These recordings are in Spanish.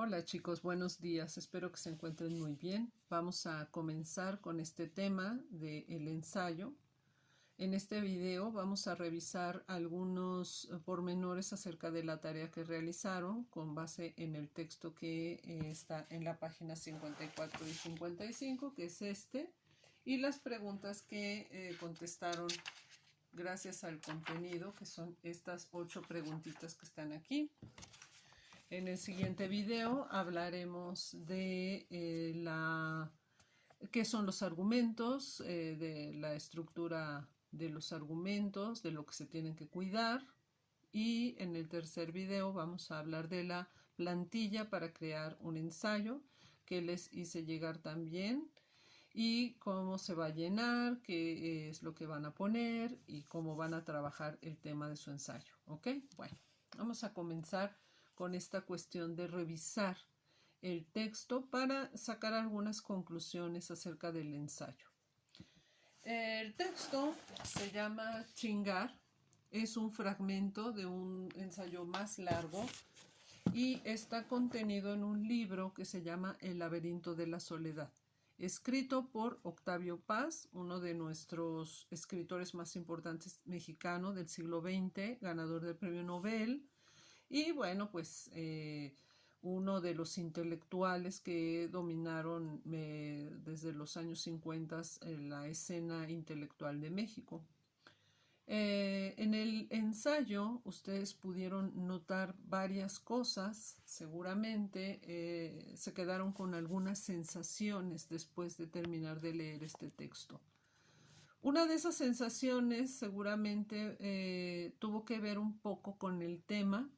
Hola chicos, buenos días. Espero que se encuentren muy bien. Vamos a comenzar con este tema del ensayo. En este video vamos a revisar algunos pormenores acerca de la tarea que realizaron con base en el texto que está en la página 54 y 55, que es este, y las preguntas que contestaron gracias al contenido, que son estas 8 preguntitas que están aquí. En el siguiente video hablaremos de qué son los argumentos, de la estructura de los argumentos, de lo que se tienen que cuidar. Y en el tercer video vamos a hablar de la plantilla para crear un ensayo que les hice llegar también y cómo se va a llenar, qué es lo que van a poner y cómo van a trabajar el tema de su ensayo. ¿Ok? Bueno, vamos a comenzar con esta cuestión de revisar el texto para sacar algunas conclusiones acerca del ensayo. El texto se llama Chingar, es un fragmento de un ensayo más largo y está contenido en un libro que se llama El laberinto de la soledad, escrito por Octavio Paz, uno de nuestros escritores más importantes mexicanos del siglo XX, ganador del premio Nobel. Y bueno, pues uno de los intelectuales que dominaron desde los años 50 la escena intelectual de México. En el ensayo ustedes pudieron notar varias cosas, seguramente se quedaron con algunas sensaciones después de terminar de leer este texto. Una de esas sensaciones seguramente tuvo que ver un poco con el tema.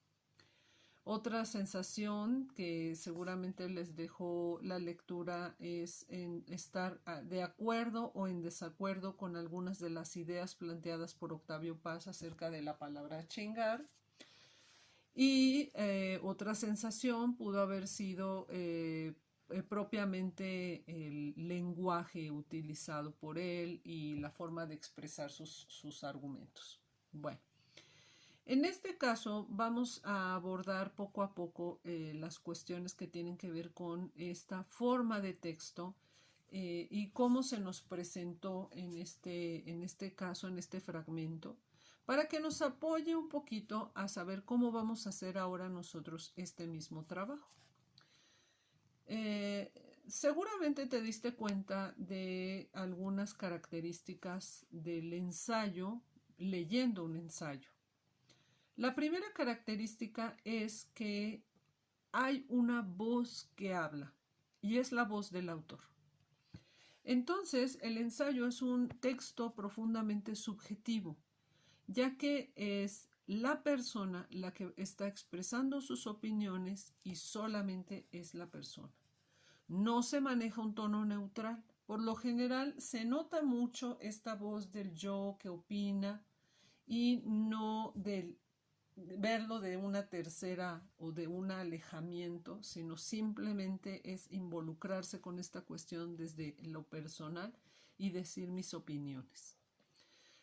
Otra sensación que seguramente les dejó la lectura es en estar de acuerdo o en desacuerdo con algunas de las ideas planteadas por Octavio Paz acerca de la palabra chingar. Y otra sensación pudo haber sido propiamente el lenguaje utilizado por él y la forma de expresar sus argumentos. Bueno. En este caso vamos a abordar poco a poco las cuestiones que tienen que ver con esta forma de texto y cómo se nos presentó en este caso, en este fragmento, para que nos apoye un poquito a saber cómo vamos a hacer ahora nosotros este mismo trabajo. Seguramente te diste cuenta de algunas características del ensayo leyendo un ensayo. La primera característica es que hay una voz que habla y es la voz del autor. Entonces, el ensayo es un texto profundamente subjetivo, ya que es la persona la que está expresando sus opiniones y solamente es la persona. No se maneja un tono neutral. Por lo general se nota mucho esta voz del yo que opina y no del verlo de una tercera o de un alejamiento, sino simplemente es involucrarse con esta cuestión desde lo personal y decir mis opiniones.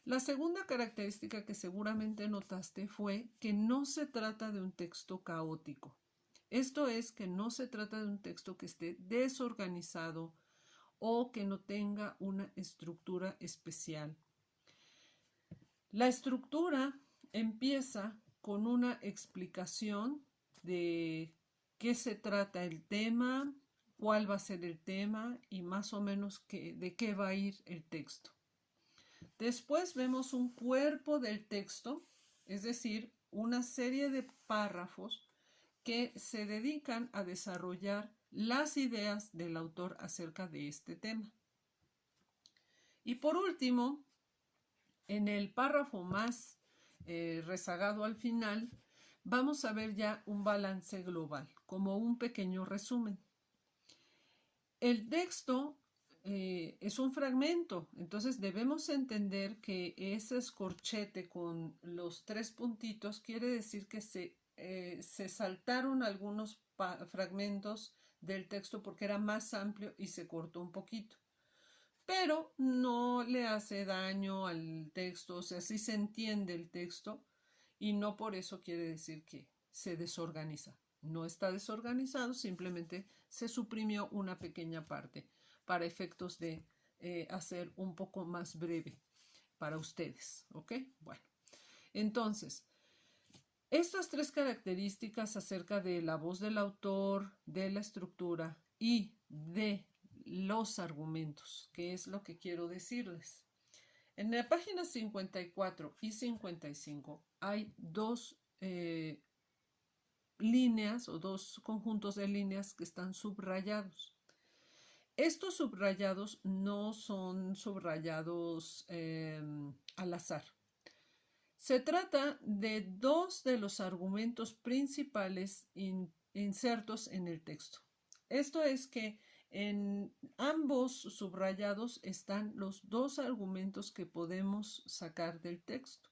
La segunda característica que seguramente notaste fue que no se trata de un texto caótico. Esto es que no se trata de un texto que esté desorganizado o que no tenga una estructura especial. La estructura empieza con una explicación de qué se trata el tema, cuál va a ser el tema y más o menos de qué va a ir el texto. Después vemos un cuerpo del texto, es decir, una serie de párrafos que se dedican a desarrollar las ideas del autor acerca de este tema. Y por último, en el párrafo más rezagado al final, vamos a ver ya un balance global, como un pequeño resumen. El texto es un fragmento, entonces debemos entender que ese escorchete con los 3 puntitos quiere decir que se saltaron algunos fragmentos del texto porque era más amplio y se cortó un poquito. Pero no le hace daño al texto, o sea, sí se entiende el texto y no por eso quiere decir que se desorganiza. No está desorganizado, simplemente se suprimió una pequeña parte para efectos de hacer un poco más breve para ustedes, ¿ok? Bueno, entonces, estas tres características acerca de la voz del autor, de la estructura y de los argumentos, que es lo que quiero decirles. En la página 54 y 55 hay dos líneas o dos conjuntos de líneas que están subrayados. Estos subrayados no son subrayados al azar. Se trata de dos de los argumentos principales insertos en el texto. Esto es que en ambos subrayados están los dos argumentos que podemos sacar del texto.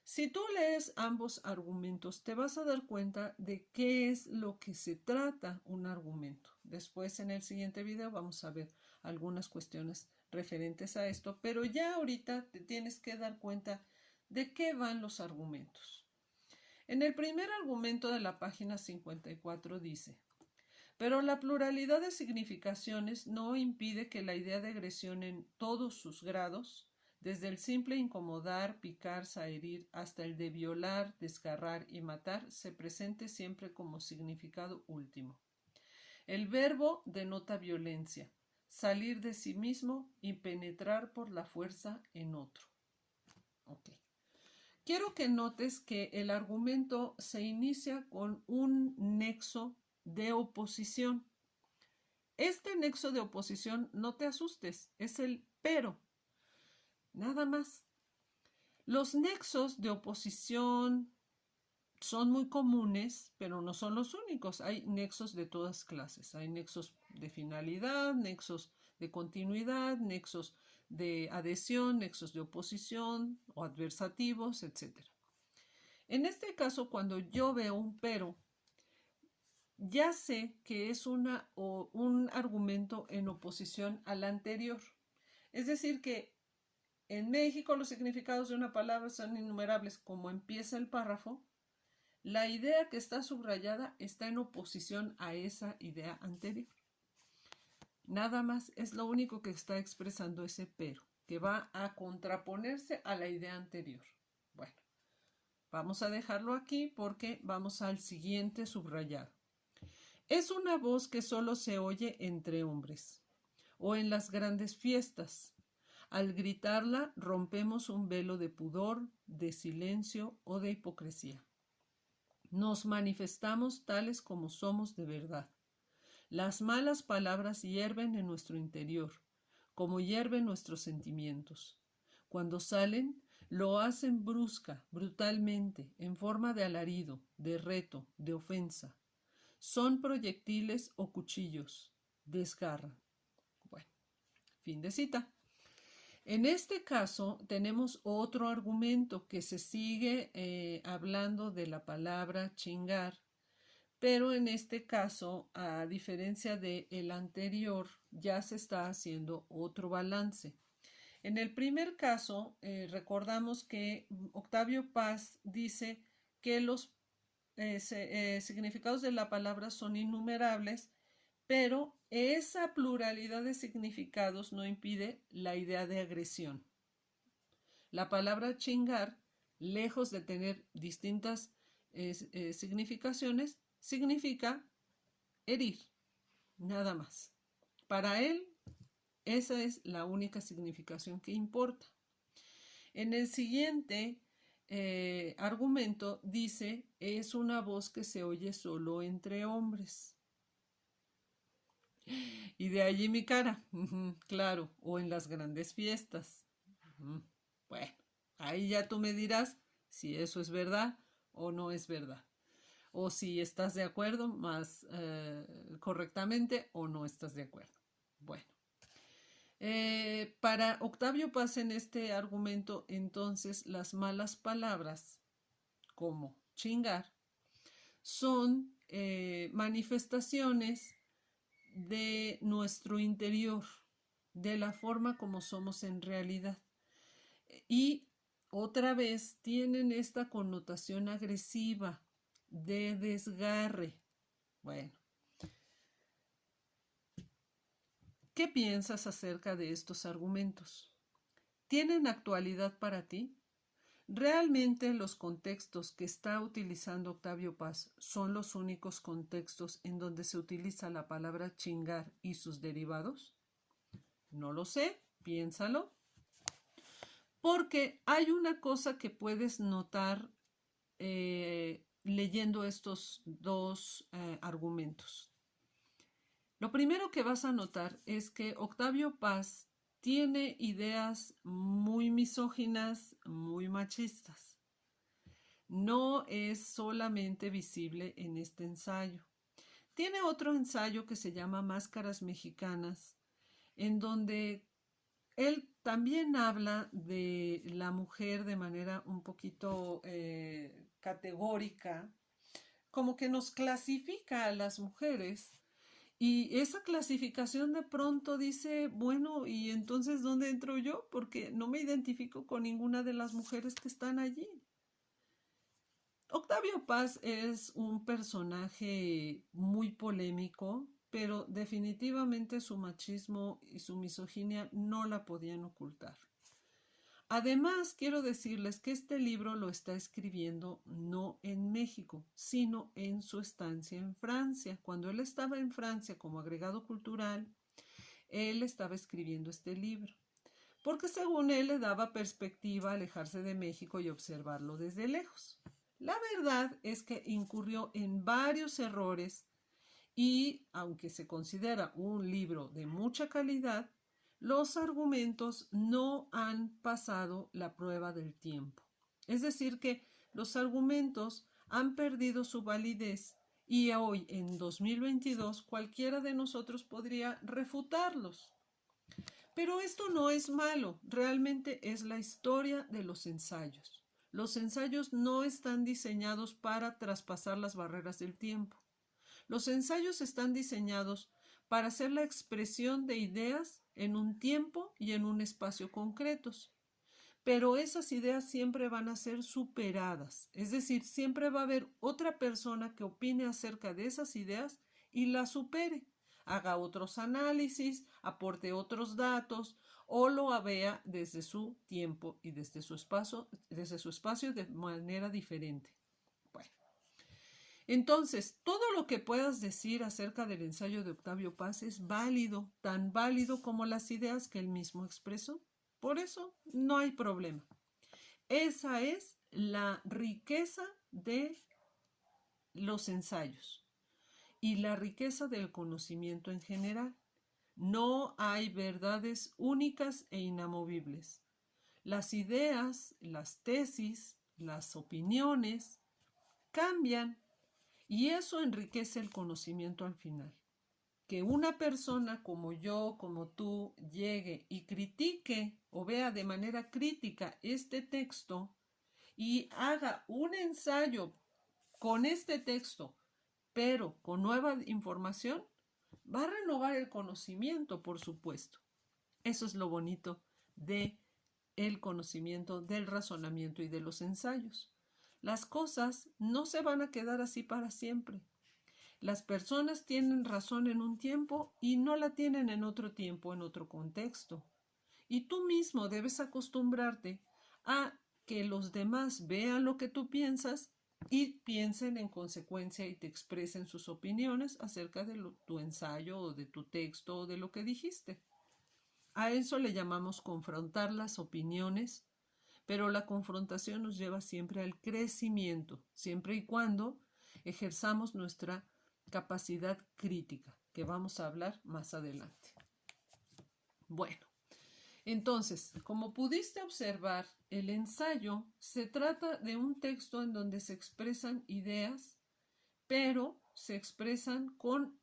Si tú lees ambos argumentos, te vas a dar cuenta de qué es lo que se trata un argumento. Después, en el siguiente video, vamos a ver algunas cuestiones referentes a esto, pero ya ahorita te tienes que dar cuenta de qué van los argumentos. En el primer argumento de la página 54 dice: pero la pluralidad de significaciones no impide que la idea de agresión en todos sus grados, desde el simple incomodar, picar, herir, hasta el de violar, desgarrar y matar, se presente siempre como significado último. El verbo denota violencia, salir de sí mismo y penetrar por la fuerza en otro. Okay. Quiero que notes que el argumento se inicia con un nexo de oposición. Este nexo de oposición, no te asustes, es el pero. Nada más. Los nexos de oposición son muy comunes, pero no son los únicos. Hay nexos de todas clases. Hay nexos de finalidad, nexos de continuidad, nexos de adhesión, nexos de oposición o adversativos, etc. En este caso, cuando yo veo un pero, ya sé que es un argumento en oposición al anterior. Es decir, que en México los significados de una palabra son innumerables. Como empieza el párrafo, la idea que está subrayada está en oposición a esa idea anterior. Nada más, es lo único que está expresando ese pero, que va a contraponerse a la idea anterior. Bueno, vamos a dejarlo aquí porque vamos al siguiente subrayado. Es una voz que solo se oye entre hombres o en las grandes fiestas. Al gritarla rompemos un velo de pudor, de silencio o de hipocresía. Nos manifestamos tales como somos de verdad. Las malas palabras hierven en nuestro interior, como hierven nuestros sentimientos. Cuando salen, lo hacen brusca, brutalmente, en forma de alarido, de reto, de ofensa. Son proyectiles o cuchillos. Desgarran. Bueno, fin de cita. En este caso tenemos otro argumento que se sigue hablando de la palabra chingar, pero en este caso, a diferencia del anterior, ya se está haciendo otro balance. En el primer caso, recordamos que Octavio Paz dice que los significados de la palabra son innumerables, pero esa pluralidad de significados no impide la idea de agresión. La palabra chingar, lejos de tener distintas significaciones, significa herir, nada más. Para él, esa es la única significación que importa. En el siguiente argumento dice, es una voz que se oye solo entre hombres. Y de allí mi cara, claro, o en las grandes fiestas. Bueno, ahí ya tú me dirás si eso es verdad o no es verdad. O si estás de acuerdo más correctamente o no estás de acuerdo. Bueno. Para Octavio Paz en este argumento, entonces, las malas palabras, como chingar, son manifestaciones de nuestro interior, de la forma como somos en realidad. Y otra vez tienen esta connotación agresiva, de desgarre. Bueno, ¿qué piensas acerca de estos argumentos? ¿Tienen actualidad para ti? ¿Realmente los contextos que está utilizando Octavio Paz son los únicos contextos en donde se utiliza la palabra chingar y sus derivados? No lo sé, piénsalo. Porque hay una cosa que puedes notar leyendo estos dos argumentos. Lo primero que vas a notar es que Octavio Paz tiene ideas muy misóginas, muy machistas. No es solamente visible en este ensayo. Tiene otro ensayo que se llama Máscaras Mexicanas, en donde él también habla de la mujer de manera un poquito categórica, como que nos clasifica a las mujeres. Y esa clasificación de pronto dice, bueno, ¿y entonces dónde entro yo? Porque no me identifico con ninguna de las mujeres que están allí. Octavio Paz es un personaje muy polémico, pero definitivamente su machismo y su misoginia no la podían ocultar. Además, quiero decirles que este libro lo está escribiendo no en México, sino en su estancia en Francia. Cuando él estaba en Francia como agregado cultural, él estaba escribiendo este libro, porque según él le daba perspectiva alejarse de México y observarlo desde lejos. La verdad es que incurrió en varios errores y, aunque se considera un libro de mucha calidad, los argumentos no han pasado la prueba del tiempo. Es decir, que los argumentos han perdido su validez y hoy, en 2022, cualquiera de nosotros podría refutarlos. Pero esto no es malo, realmente es la historia de los ensayos. Los ensayos no están diseñados para traspasar las barreras del tiempo. Los ensayos están diseñados para hacer la expresión de ideas en un tiempo y en un espacio concretos. Pero esas ideas siempre van a ser superadas, es decir, siempre va a haber otra persona que opine acerca de esas ideas y las supere, haga otros análisis, aporte otros datos o lo vea desde su tiempo y desde su espacio de manera diferente. Bueno, entonces, todo lo que puedas decir acerca del ensayo de Octavio Paz es válido, tan válido como las ideas que él mismo expresó. Por eso no hay problema. Esa es la riqueza de los ensayos y la riqueza del conocimiento en general. No hay verdades únicas e inamovibles. Las ideas, las tesis, las opiniones cambian y eso enriquece el conocimiento al final. Que una persona como yo, como tú, llegue y critique o vea de manera crítica este texto y haga un ensayo con este texto, pero con nueva información, va a renovar el conocimiento, por supuesto. Eso es lo bonito de el conocimiento, del razonamiento y de los ensayos. Las cosas no se van a quedar así para siempre. Las personas tienen razón en un tiempo y no la tienen en otro tiempo, en otro contexto. Y tú mismo debes acostumbrarte a que los demás vean lo que tú piensas y piensen en consecuencia y te expresen sus opiniones acerca de tu ensayo o de tu texto o de lo que dijiste. A eso le llamamos confrontar las opiniones, pero la confrontación nos lleva siempre al crecimiento, siempre y cuando ejerzamos nuestra capacidad crítica, que vamos a hablar más adelante. Bueno, entonces, como pudiste observar, el ensayo se trata de un texto en donde se expresan ideas, pero se expresan con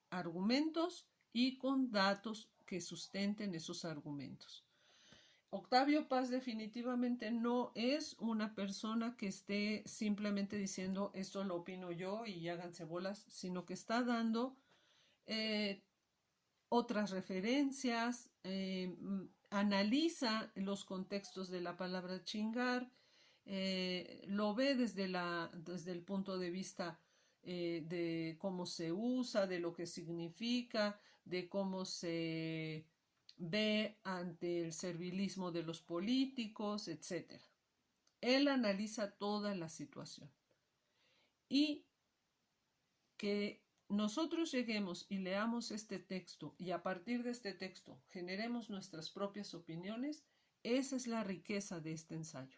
argumentos y con datos que sustenten esos argumentos. Octavio Paz definitivamente no es una persona que esté simplemente diciendo esto lo opino yo y háganse bolas, sino que está dando otras referencias, analiza los contextos de la palabra chingar lo ve desde el punto de vista de cómo se usa, de lo que significa, de cómo se ve ante el servilismo de los políticos, etc. Él analiza toda la situación. Y que nosotros lleguemos y leamos este texto y a partir de este texto generemos nuestras propias opiniones, esa es la riqueza de este ensayo.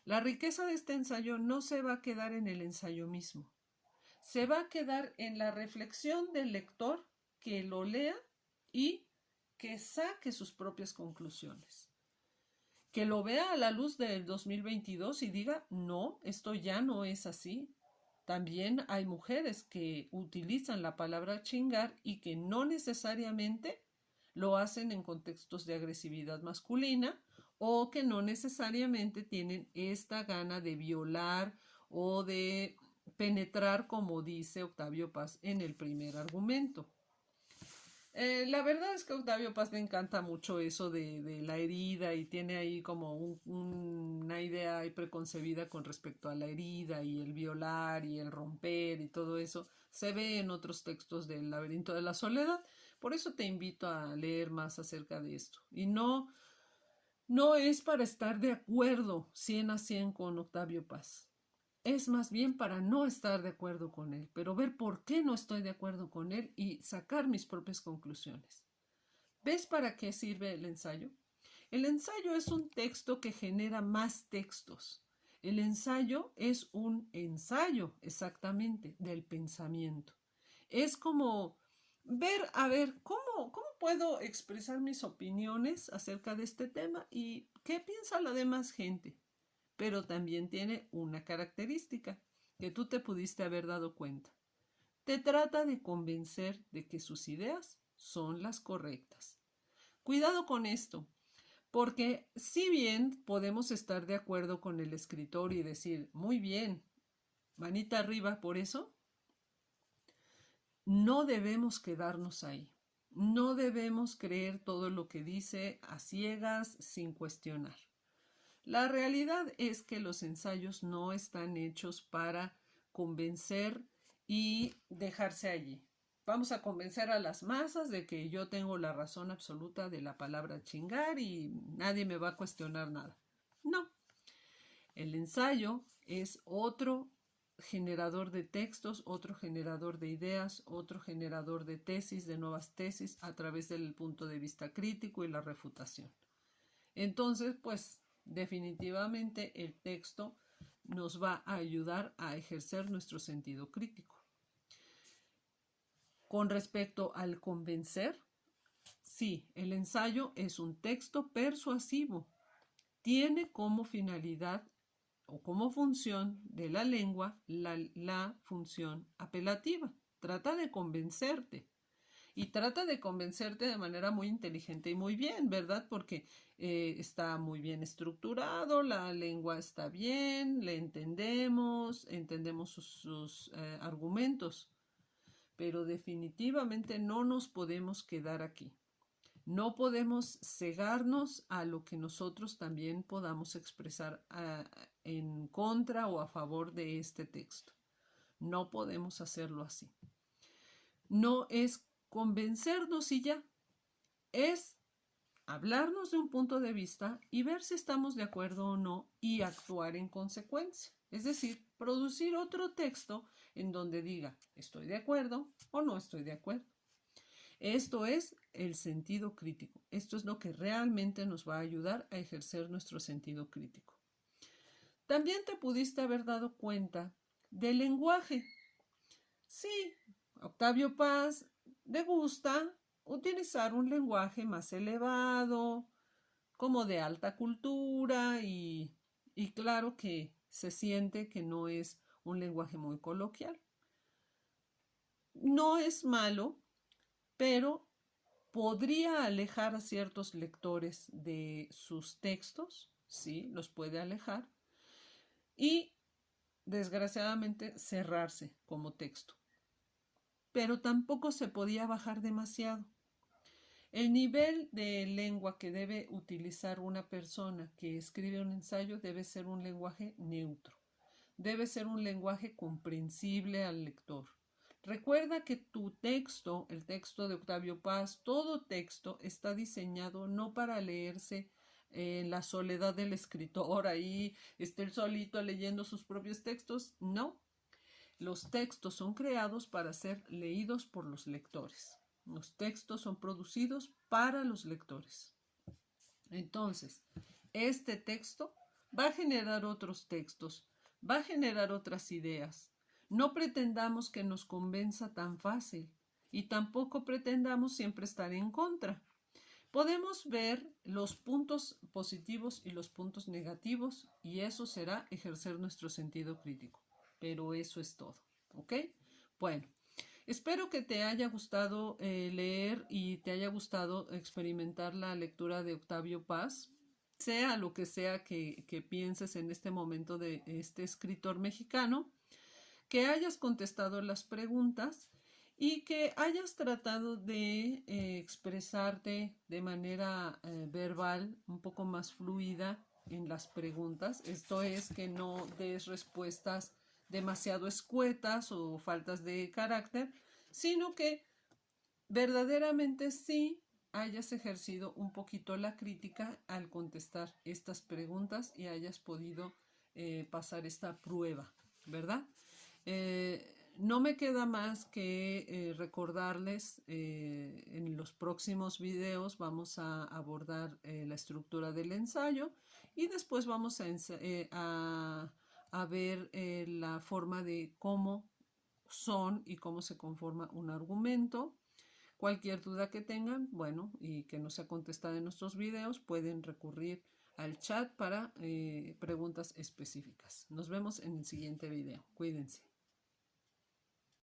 La riqueza de este ensayo no se va a quedar en el ensayo mismo, se va a quedar en la reflexión del lector que lo lea y que saque sus propias conclusiones. Que lo vea a la luz del 2022 y diga, no, esto ya no es así. También hay mujeres que utilizan la palabra chingar y que no necesariamente lo hacen en contextos de agresividad masculina o que no necesariamente tienen esta gana de violar o de penetrar, como dice Octavio Paz en el primer argumento. La verdad es que a Octavio Paz le encanta mucho eso de la herida y tiene ahí como una idea ahí preconcebida con respecto a la herida y el violar y el romper y todo eso. Se ve en otros textos del Laberinto de la Soledad. Por eso te invito a leer más acerca de esto. Y no es para estar de acuerdo 100 a 100 con Octavio Paz. Es más bien para no estar de acuerdo con él, pero ver por qué no estoy de acuerdo con él y sacar mis propias conclusiones. ¿Ves para qué sirve el ensayo? El ensayo es un texto que genera más textos. El ensayo es un ensayo, exactamente, del pensamiento. Es como ver, a ver, ¿cómo puedo expresar mis opiniones acerca de este tema y qué piensa la demás gente? Pero también tiene una característica que tú te pudiste haber dado cuenta. Te trata de convencer de que sus ideas son las correctas. Cuidado con esto, porque si bien podemos estar de acuerdo con el escritor y decir, muy bien, manita arriba por eso, no debemos quedarnos ahí. No debemos creer todo lo que dice a ciegas sin cuestionar. La realidad es que los ensayos no están hechos para convencer y dejarse allí. Vamos a convencer a las masas de que yo tengo la razón absoluta de la palabra chingar y nadie me va a cuestionar nada. No. El ensayo es otro generador de textos, otro generador de ideas, otro generador de tesis, de nuevas tesis a través del punto de vista crítico y la refutación. Entonces, pues definitivamente el texto nos va a ayudar a ejercer nuestro sentido crítico. Con respecto al convencer, sí, el ensayo es un texto persuasivo. Tiene como finalidad o como función de la lengua la función apelativa. Trata de convencerte. Y trata de convencerte de manera muy inteligente y muy bien, ¿verdad? Porque está muy bien estructurado, la lengua está bien, le entendemos sus argumentos, pero definitivamente no nos podemos quedar aquí. No podemos cegarnos a lo que nosotros también podamos expresar en contra o a favor de este texto. No podemos hacerlo así. No es convencernos y ya. Es hablarnos de un punto de vista y ver si estamos de acuerdo o no y actuar en consecuencia. Es decir, producir otro texto en donde diga estoy de acuerdo o no estoy de acuerdo. Esto es el sentido crítico. Esto es lo que realmente nos va a ayudar a ejercer nuestro sentido crítico. También te pudiste haber dado cuenta del lenguaje. Sí, Octavio Paz le gusta utilizar un lenguaje más elevado, como de alta cultura y claro que se siente que no es un lenguaje muy coloquial. No es malo, pero podría alejar a ciertos lectores de sus textos, sí, los puede alejar, y desgraciadamente cerrarse como texto. Pero tampoco se podía bajar demasiado. El nivel de lengua que debe utilizar una persona que escribe un ensayo debe ser un lenguaje neutro. Debe ser un lenguaje comprensible al lector. Recuerda que tu texto, el texto de Octavio Paz, todo texto está diseñado no para leerse en la soledad del escritor, ahí está él solito leyendo sus propios textos. No, los textos son creados para ser leídos por los lectores. Los textos son producidos para los lectores. Entonces, este texto va a generar otros textos, va a generar otras ideas. No pretendamos que nos convenza tan fácil y tampoco pretendamos siempre estar en contra. Podemos ver los puntos positivos y los puntos negativos y eso será ejercer nuestro sentido crítico. Pero eso es todo, ¿ok? Bueno, espero que te haya gustado leer y te haya gustado experimentar la lectura de Octavio Paz, sea lo que sea que pienses en este momento de este escritor mexicano, que hayas contestado las preguntas y que hayas tratado de expresarte de manera verbal un poco más fluida en las preguntas. Esto es, que no des respuestas demasiado escuetas o faltas de carácter, sino que verdaderamente sí hayas ejercido un poquito la crítica al contestar estas preguntas y hayas podido pasar esta prueba, ¿verdad? No me queda más que recordarles, en los próximos videos vamos a abordar la estructura del ensayo y después vamos a ver la forma de cómo son y cómo se conforma un argumento. Cualquier duda que tengan, bueno, y que no sea contestada en nuestros videos, pueden recurrir al chat para preguntas específicas. Nos vemos en el siguiente video. Cuídense.